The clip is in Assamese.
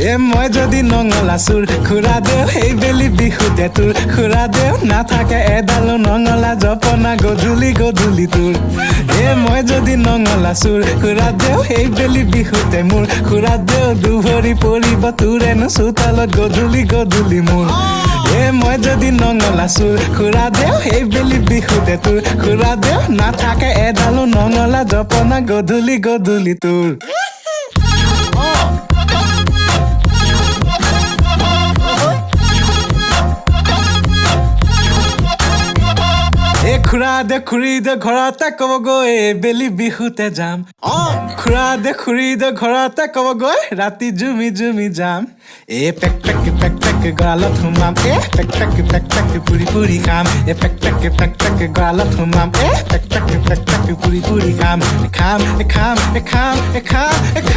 মই যদি নঙলা চুৰ খুৰা দেও সেই বেলি বিহুতে তোৰ খুৰা দেও নাথাকে এডালো নঙলা জপনা গধূলি গধূলি তোৰ মই যদি নঙলা চুৰ খুৰা দেও সেই বেলি বিহুতে মোৰ খুৰা দেও দুভৰি পৰিব তোৰেনো চোতালত গধূলি গধূলি মোৰ মই যদি নঙলা চুৰ খুৰা দেও সেই বেলি বিহুতে তোৰ খুৰা দেও নাথাকে এডালো নঙলা জপনা গধূলি গধূলি তোৰ খুৰা দে খুৰী দে ঘৰতে ক'বগৈ বেলি বিহুতে যাম খুৰা দে খুৰী দে ঘৰতে ক'বগৈ ৰাতি জুমি জুমি যাম পেক পেক গৰালত সোমাম পেক পেক পুৰি পুৰি খাম পেক পেক গৰালত সোমাম পেক পেক পুৰি পুৰি খাম খাম খাম খাম খাম